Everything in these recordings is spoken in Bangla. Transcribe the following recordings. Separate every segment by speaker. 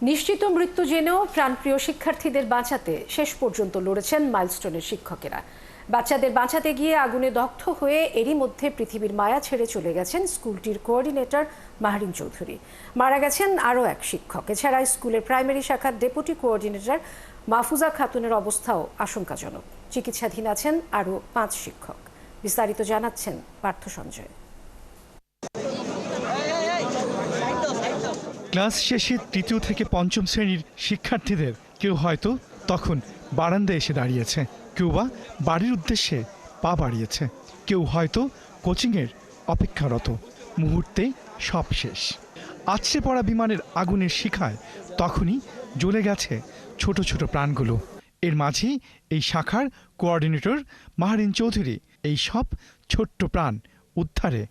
Speaker 1: নিশ্চিত মৃত্যু জেনেও প্রাণপ্রিয় শিক্ষার্থীদের বাঁচাতে শেষ পর্যন্ত লড়েছেন মাইলস্টোনের শিক্ষকেরা। বাচ্চাদের বাঁচাতে গিয়ে আগুনে দগ্ধ হয়ে এরই মধ্যে পৃথিবীর মায়া ছেড়ে চলে গেছেন স্কুলটির কোঅর্ডিনেটর মাহরিন চৌধুরী। মারা গেছেন আরও এক শিক্ষক। এছাড়া স্কুলের প্রাইমারি শাখার ডেপুটি কোঅর্ডিনেটর মাহফুজা খাতুনের অবস্থাও আশঙ্কাজনক। চিকিৎসাধীন আছেন আরও 5 শিক্ষক। বিস্তারিত জানাচ্ছেন পার্থ সঞ্জয়।
Speaker 2: ক্লাস শেষে তৃতীয় থেকে পঞ্চম শ্রেণীর শিক্ষার্থীদের কেউ হয়তো তখন বারান্দায় এসে দাঁড়িয়েছে, কেউ বা বাড়ির উদ্দেশ্যে পা বাড়িয়েছে, কেউ হয়তো কোচিংয়ের অপেক্ষারত। মুহূর্তে সব শেষ। আছড়ে পড়া বিমানের আগুনের শিখায় তখনই জ্বলে গেছে ছোট ছোট প্রাণগুলো। এর মাঝেই এই শাখার কোঅর্ডিনেটর মাহরিন চৌধুরী এই সব ছোট্ট প্রাণ উদ্ধারে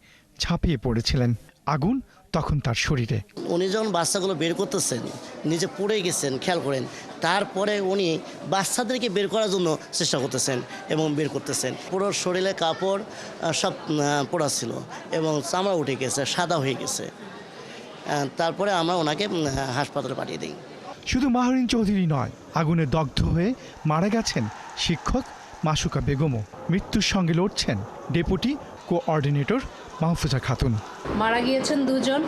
Speaker 2: ঝাঁপিয়ে পড়েছিলেন। আগুন তখন তার শরীরে।
Speaker 3: উনি যখন বাচ্চাগুলো বের করতেছেন, নিজে পড়ে গেছেন, খেয়াল করেন। তারপরে উনি বাচ্চাদেরকে বের করার জন্য চেষ্টা করতেছেন এবং বের করতেছেন। পুরো শরীরে কাপড় সব পোড়া ছিল এবং চামড়া উঠে গেছে, সাদা হয়ে গেছে। তারপরে আমরা ওনাকে হাসপাতালে পাঠিয়ে দিই।
Speaker 2: শুধু মাহরিন চৌধুরী নয়, আগুনে দগ্ধ হয়ে মারা গেছেন শিক্ষক মাসুকা বেগমও। মৃত্যুর সঙ্গে লড়ছেন ডেপুটি কোঅর্ডিনেটর মাহফুজা খাতুন।
Speaker 4: মারা গিয়েছেন 2 জন,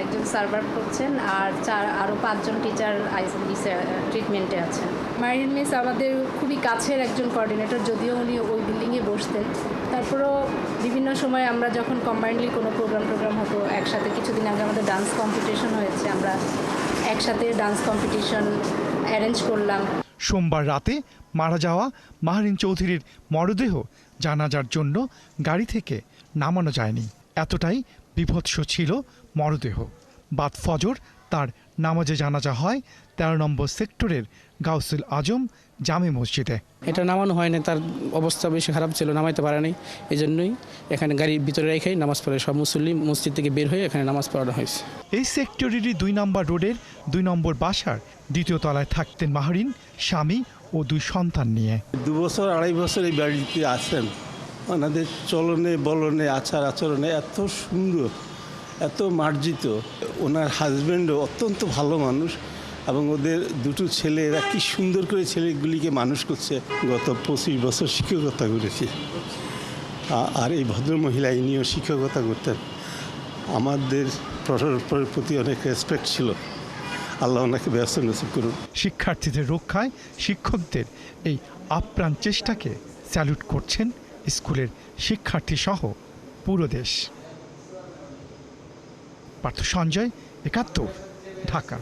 Speaker 4: একজন সার্ভাইভ করছেন, আর আরও 5 জন টিচার আইসিডিসি ট্রিটমেন্টে আছেন। মাহরিন মিস আমাদের খুবই কাছের একজন কোঅর্ডিনেটর, যদিও উনি ওই বিল্ডিংয়ে বসতেন। তারপরেও বিভিন্ন সময় আমরা যখন কম্বাইন্ডলি কোনো প্রোগ্রাম হতো একসাথে, কিছুদিন আগে আমাদের ডান্স কম্পিটিশন হয়েছে, আমরা একসাথে ডান্স কম্পিটিশন অ্যারেঞ্জ করলাম।
Speaker 2: সোমবার রাতে মারা যাওয়া মাহরিন চৌধুরীর মরদেহ জানাজার জন্য গাড়ি থেকে নামানো যায়নি। এতটাই বিভৎস ছিল মরদেহ। বাদ ফজর তার নামাজে জানাজা হয় 13 নম্বর সেক্টরের গাউসুল আজম জামে মসজিদে।
Speaker 5: এটা নামানো হয়নি, তার অবস্থা বেশি খারাপ ছিল, নামাইতে পারেনি। এই জন্যই এখানে গাড়ির ভিতরে রেখেই নামাজ পড়ে সব মুসল্লি মসজিদ থেকে বের হয়ে এখানে নামাজ পড়ানো হয়েছে।
Speaker 2: এই সেক্টরেরই 2 নম্বর রোডের 2 নম্বর বাসার 2য় তলায় থাকতেন মাহরিন, স্বামী ও 2 সন্তান নিয়ে।
Speaker 6: 2 বছর 2.5 বছর এই বাড়িতে আছেন। ওনাদের চলনে বলনে আচার আচরণে এত সুন্দর, এত মার্জিত। ওনার হাজব্যান্ডও অত্যন্ত ভালো মানুষ এবং ওদের 2 ছেলে, এরা কি সুন্দর করে ছেলেগুলিকে মানুষ করছে। গত 25 বছর শিক্ষকতা করেছি। আর এই ভদ্রমহিলা ইনিও শিক্ষকতা করতেন। আমাদের প্রশাসনের প্রতি অনেক রেসপেক্ট ছিল। আল্লাহ ওনাকে ব্যস্ত নসিব করুন।
Speaker 2: শিক্ষার্থীদের রক্ষায় শিক্ষকদের এই আপ্রাণ চেষ্টাকে স্যালুট করছেন স্কুলের শিক্ষার্থী সহ পুরো দেশ। পার্থ সঞ্জয়, 71, ঢাকা।